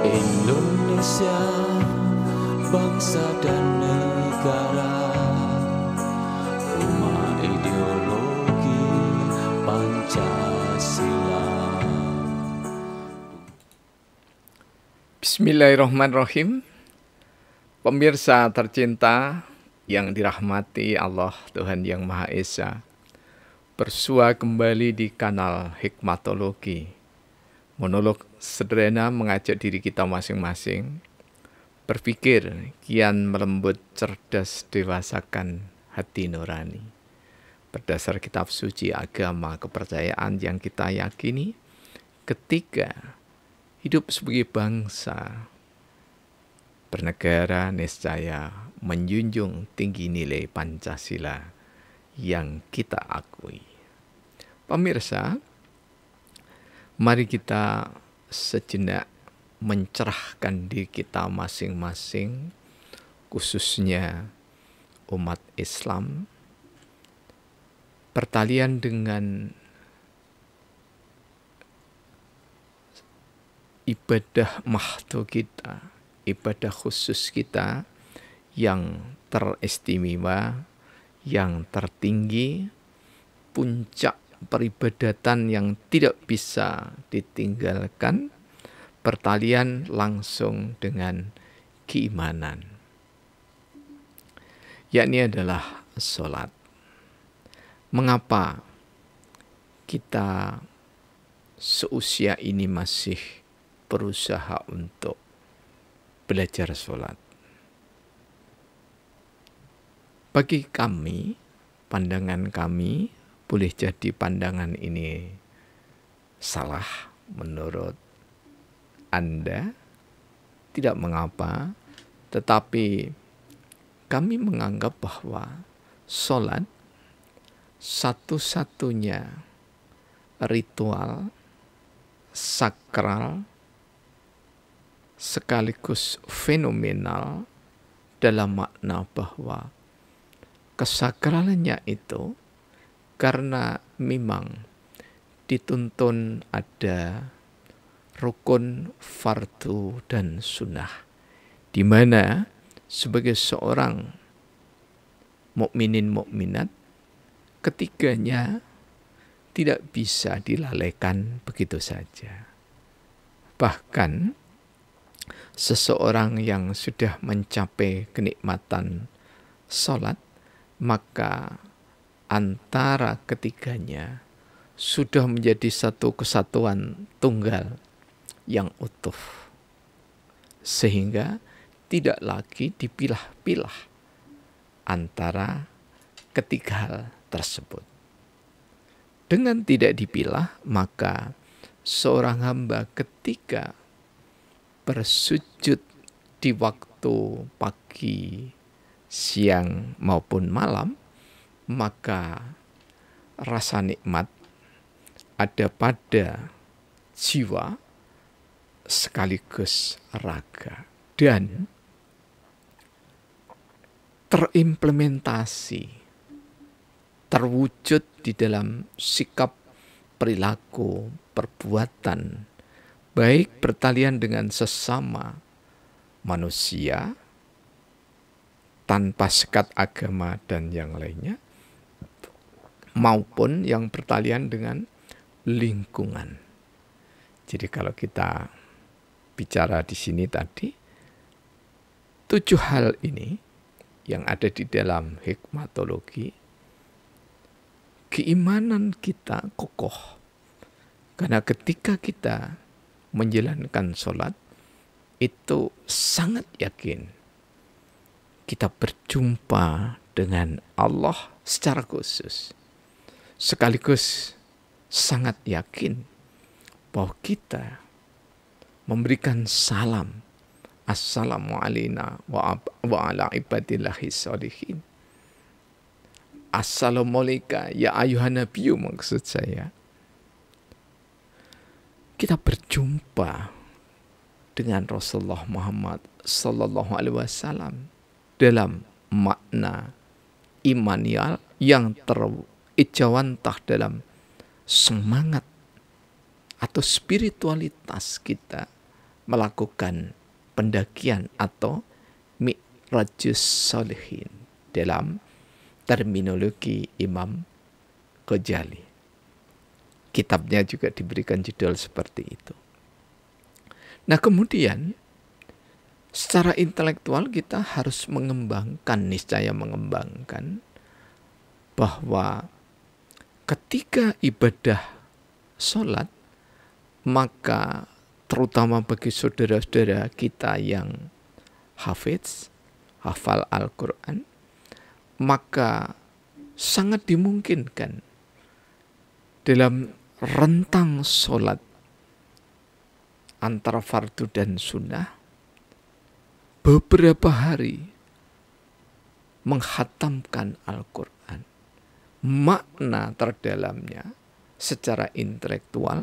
Indonesia, bangsa dan negara, rumah ideologi Pancasila. Bismillahirrahmanirrahim. Pemirsa tercinta yang dirahmati Allah Tuhan Yang Maha Esa, bersua kembali di kanal Hikmatologi. Monolog sederhana mengajak diri kita masing-masing berpikir kian melembut, cerdas, dewasakan hati nurani. Berdasar kitab suci agama kepercayaan yang kita yakini, ketika hidup sebagai bangsa bernegara niscaya menjunjung tinggi nilai Pancasila yang kita akui. Pemirsa, mari kita sejenak mencerahkan diri kita masing-masing, khususnya umat Islam, pertalian dengan ibadah mahdo kita, ibadah khusus kita yang teristimewa, yang tertinggi, puncak peribadatan yang tidak bisa ditinggalkan, pertalian langsung dengan keimanan, yakni adalah sholat. Mengapa kita seusia ini masih berusaha untuk belajar sholat? Bagi kami, pandangan kami, boleh jadi pandangan ini salah menurut Anda, tidak mengapa, tetapi kami menganggap bahwa sholat satu-satunya ritual sakral sekaligus fenomenal dalam makna bahwa kesakralannya itu karena memang dituntun ada rukun, fardu, dan sunnah, di mana sebagai seorang mukminin mukminat, ketiganya tidak bisa dilalaikan begitu saja. Bahkan seseorang yang sudah mencapai kenikmatan sholat, maka antara ketiganya sudah menjadi satu kesatuan tunggal yang utuh, sehingga tidak lagi dipilah-pilah antara ketiga hal tersebut. Dengan tidak dipilah, maka seorang hamba ketika bersujud di waktu pagi, siang maupun malam, maka rasa nikmat ada pada jiwa sekaligus raga dan terimplementasi, terwujud di dalam sikap, perilaku, perbuatan, baik pertalian dengan sesama manusia tanpa sekat agama dan yang lainnya, maupun yang pertalian dengan lingkungan. Jadi kalau kita bicara di sini tadi, 7 hal ini yang ada di dalam hikmatologi, keimanan kita kokoh. Karena ketika kita menjalankan sholat, itu sangat yakin kita berjumpa dengan Allah secara khusus. Sekaligus sangat yakin bahwa kita memberikan salam, assalamu alayna wa ala ibadillahi sholihin. Assalamualaikum ya ayuhan nabiyyu, maksud saya. Kita berjumpa dengan Rasulullah Muhammad sallallahu alaihi wasallam dalam makna imanial yang terijawantah dalam semangat atau spiritualitas kita melakukan pendakian atau Mi'rajus Sholihin dalam terminologi Imam Ghazali. Kitabnya juga diberikan judul seperti itu. Nah, kemudian secara intelektual kita harus niscaya mengembangkan bahwa ketika ibadah sholat, maka terutama bagi saudara-saudara kita yang hafal Al-Quran, maka sangat dimungkinkan dalam rentang sholat antara fardu dan sunnah beberapa hari menghatamkan Al-Quran. Makna terdalamnya secara intelektual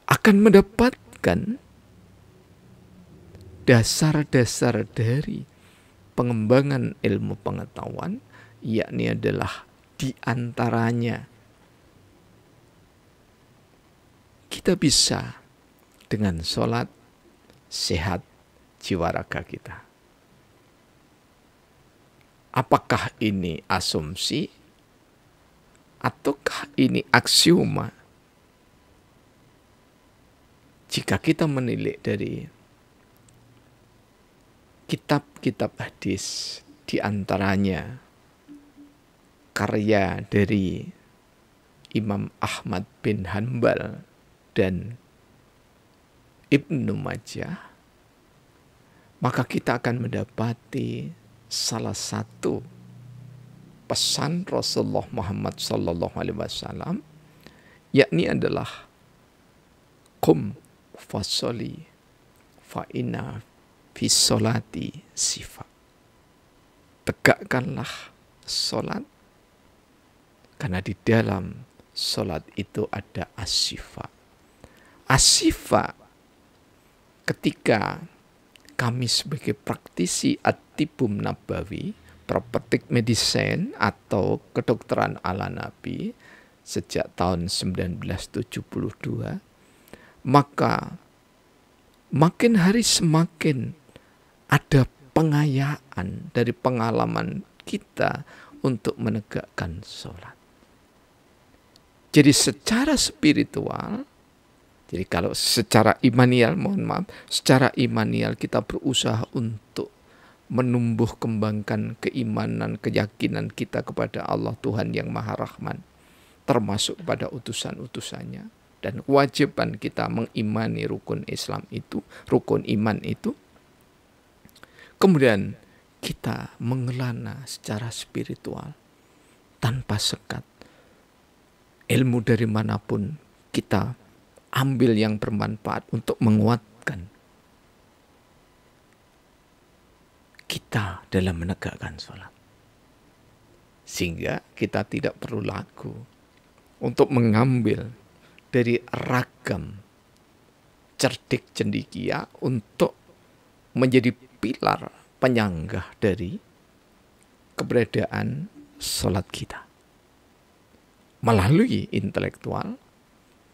akan mendapatkan dasar-dasar dari pengembangan ilmu pengetahuan, yakni adalah diantaranya kita bisa dengan sholat sehat jiwa raga kita. Apakah ini asumsi ataukah ini aksioma? Jika kita menilik dari kitab-kitab hadis, diantaranya karya dari Imam Ahmad bin Hanbal dan Ibnu Majah, maka kita akan mendapati salah satu pesan Rasulullah Muhammad SAW, yakni adalah qum fasoli fa inna fi sholati sifa. Tegakkanlah sholat, karena di dalam sholat itu ada asyifa. Asyifa ketika kami sebagai praktisi at-tibum nabawi, prophetic medicine atau kedokteran ala Nabi sejak tahun 1972, maka makin hari semakin ada pengayaan dari pengalaman kita untuk menegakkan sholat. Jadi secara spiritual, jadi kalau secara imanial, secara imanial kita berusaha untuk menumbuh kembangkan keimanan, keyakinan kita kepada Allah Tuhan yang Maha Rahman, termasuk pada utusan-utusannya, dan kewajiban kita mengimani rukun Islam itu, rukun iman itu. Kemudian kita mengelana secara spiritual tanpa sekat. Ilmu dari manapun kita ambil yang bermanfaat untuk menguatkan kita dalam menegakkan sholat. Sehingga kita tidak perlu ragu untuk mengambil dari ragam cerdik cendekia untuk menjadi pilar penyanggah dari keberadaan sholat kita. Melalui intelektual,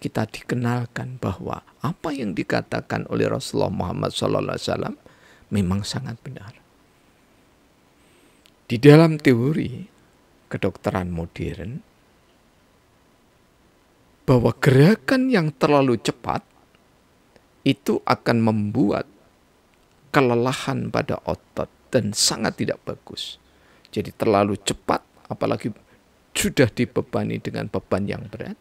kita dikenalkan bahwa apa yang dikatakan oleh Rasulullah Muhammad SAW memang sangat benar. Di dalam teori kedokteran modern, bahwa gerakan yang terlalu cepat itu akan membuat kelelahan pada otot dan sangat tidak bagus. Jadi terlalu cepat, apalagi sudah dibebani dengan beban yang berat.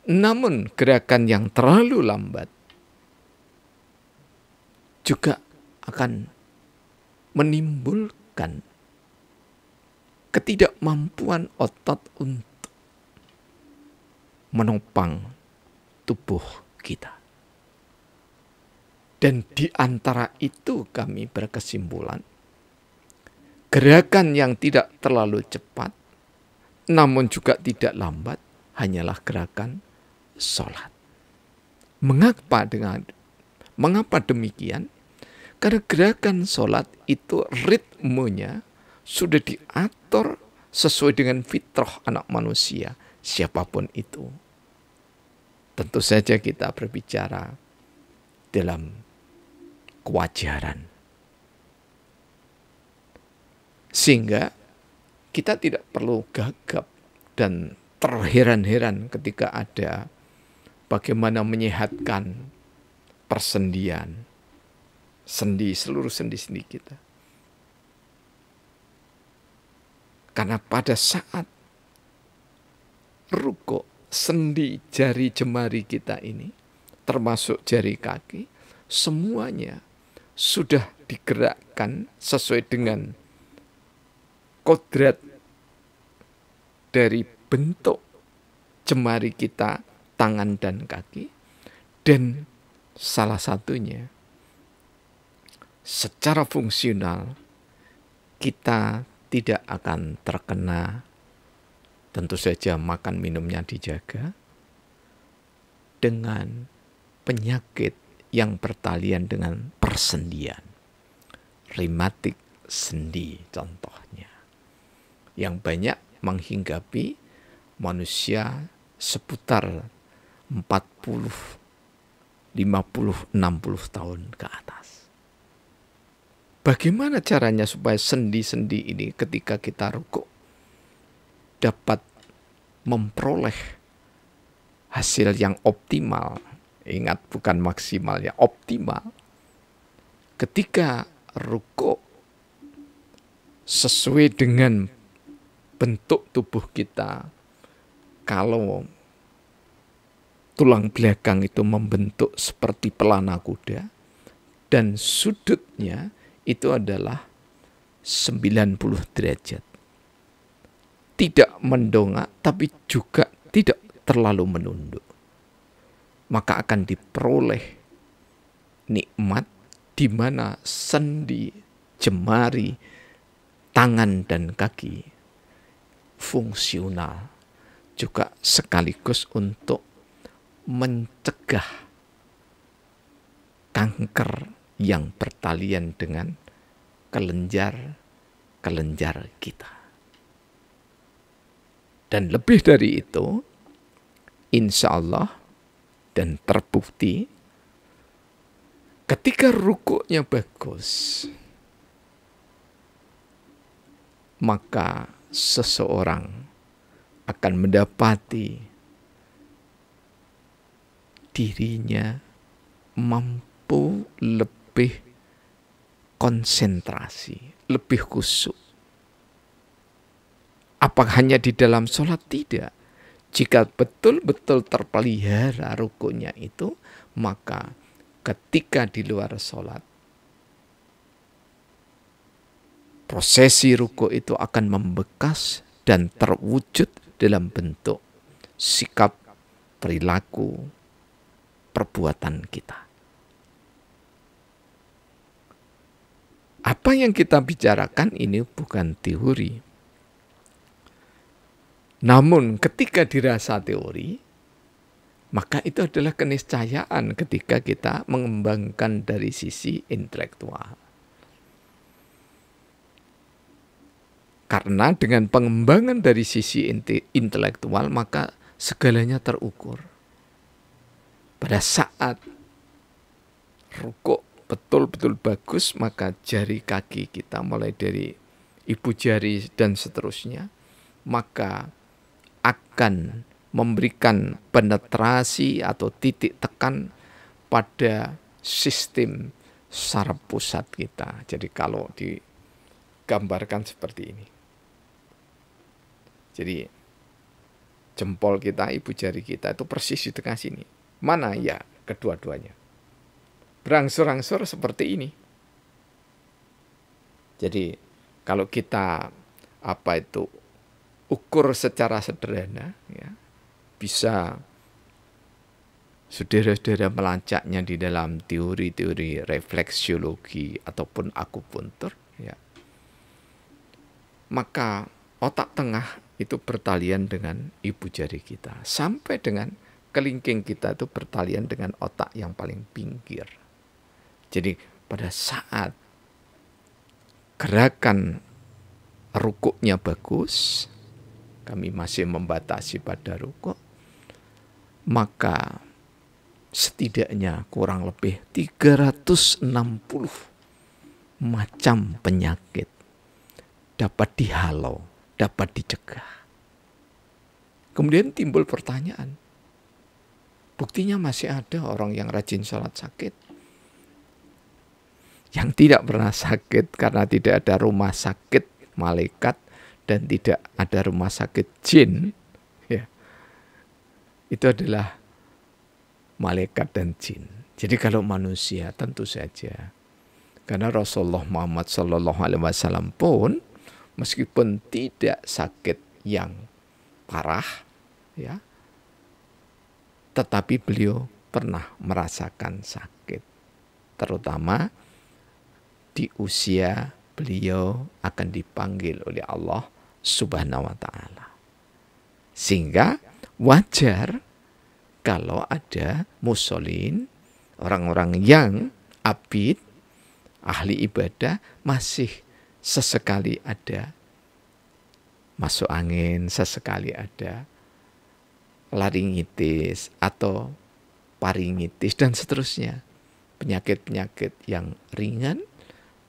Namun gerakan yang terlalu lambat juga akan menimbulkan ketidakmampuan otot untuk menopang tubuh kita. Dan di antara itu kami berkesimpulan, gerakan yang tidak terlalu cepat, namun juga tidak lambat, hanyalah gerakan sholat. Mengapa demikian? Karena gerakan sholat itu ritmenya sudah diatur sesuai dengan fitrah anak manusia, siapapun itu. Tentu saja kita berbicara dalam kewajaran. Sehingga kita tidak perlu gagap dan terheran-heran ketika ada bagaimana menyehatkan persendian, seluruh sendi-sendi kita. Karena pada saat rukuk, sendi jari jemari kita ini, termasuk jari kaki, semuanya sudah digerakkan sesuai dengan kodrat dari bentuk jemari kita, tangan dan kaki. Dan salah satunya, secara fungsional, kita tidak akan terkena, tentu saja makan minumnya dijaga, dengan penyakit yang bertalian dengan persendian. Rematik sendi contohnya, yang banyak menghinggapi manusia seputar 40, 50, 60 tahun ke atas. Bagaimana caranya supaya sendi-sendi ini ketika kita rukuk dapat memperoleh hasil yang optimal? Ingat, bukan maksimal ya, optimal. Ketika rukuk sesuai dengan bentuk tubuh kita, kalau tulang belakang itu membentuk seperti pelana kuda dan sudutnya itu adalah 90 derajat. Tidak mendongak tapi juga tidak terlalu menunduk. Maka akan diperoleh nikmat di mana sendi, jemari, tangan dan kaki fungsional, juga sekaligus untuk mencegah kanker yang bertalian dengan kelenjar kita. Dan lebih dari itu, insya Allah dan terbukti, ketika rukuknya bagus, maka seseorang akan mendapati dirinya mampu lebih konsentrasi, lebih khusyuk. Apa hanya di dalam sholat? Tidak. Jika betul-betul terpelihara rukuknya itu, maka ketika di luar sholat, prosesi rukuk itu akan membekas dan terwujud dalam bentuk sikap, perilaku, perbuatan kita. Apa yang kita bicarakan ini bukan teori. Namun ketika dirasa teori, maka itu adalah keniscayaan ketika kita mengembangkan dari sisi intelektual. Karena dengan pengembangan dari sisi intelektual, maka segalanya terukur. Pada saat rukuk betul-betul bagus, maka jari kaki kita mulai dari ibu jari dan seterusnya, maka akan memberikan penetrasi atau titik tekan pada sistem saraf pusat kita. Jadi kalau digambarkan seperti ini. Jadi jempol kita, ibu jari kita itu persis di tengah sini. Mana ya kedua-duanya? Berangsur-angsur seperti ini. Jadi kalau kita ukur secara sederhana, ya, bisa saudara-saudara melacaknya di dalam teori-teori refleksiologi ataupun akupuntur, ya. Maka otak tengah itu bertalian dengan ibu jari kita, sampai dengan kelingking kita itu bertalian dengan otak yang paling pinggir. Jadi pada saat gerakan rukuknya bagus, kami masih membatasi pada rukuk, maka setidaknya kurang lebih 360 macam penyakit dapat dihalau, dapat dicegah. Kemudian timbul pertanyaan, buktinya masih ada orang yang rajin sholat sakit, yang tidak pernah sakit karena tidak ada rumah sakit malaikat dan tidak ada rumah sakit jin. Ya, itu adalah malaikat dan jin. Jadi kalau manusia tentu saja, karena Rasulullah Muhammad SAW pun meskipun tidak sakit yang parah, ya, tetapi beliau pernah merasakan sakit, terutama di usia beliau akan dipanggil oleh Allah Subhanahu wa Ta'ala. Sehingga wajar kalau ada musholin, orang-orang yang abid, ahli ibadah, masih sesekali ada masuk angin, sesekali ada laringitis atau faringitis dan seterusnya. Penyakit-penyakit yang ringan,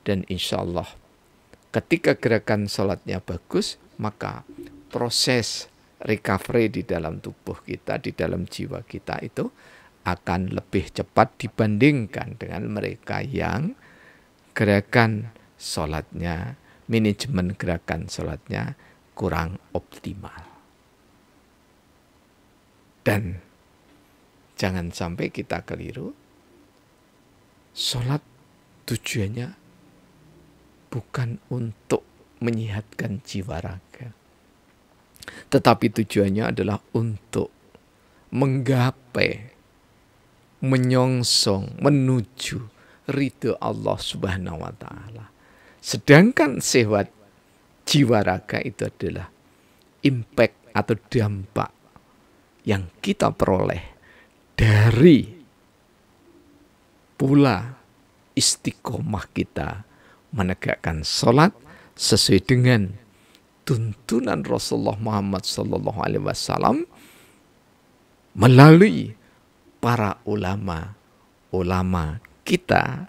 dan insya Allah ketika gerakan sholatnya bagus, maka proses recovery di dalam tubuh kita, di dalam jiwa kita itu akan lebih cepat dibandingkan dengan mereka yang gerakan sholatnya, manajemen gerakan sholatnya kurang optimal. Dan jangan sampai kita keliru, sholat tujuannya bukan untuk menyehatkan jiwa raga, tetapi tujuannya adalah untuk menggapai, menyongsong, menuju ridho Allah Subhanahu wa Ta'ala. Sedangkan sehat jiwa raga itu adalah impact atau dampak yang kita peroleh dari pula istiqomah kita menegakkan sholat sesuai dengan tuntunan Rasulullah Muhammad SAW melalui para ulama kita.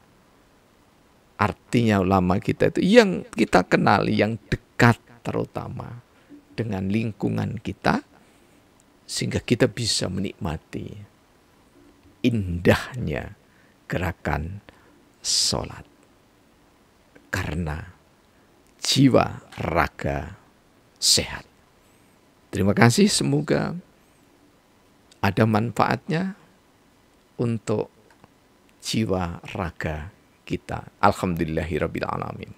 Artinya ulama kita itu yang kita kenali, yang dekat terutama dengan lingkungan kita, sehingga kita bisa menikmati indahnya gerakan sholat. Karena jiwa raga sehat. Terima kasih, semoga ada manfaatnya untuk jiwa raga kita. Alhamdulillahirabbil alamin.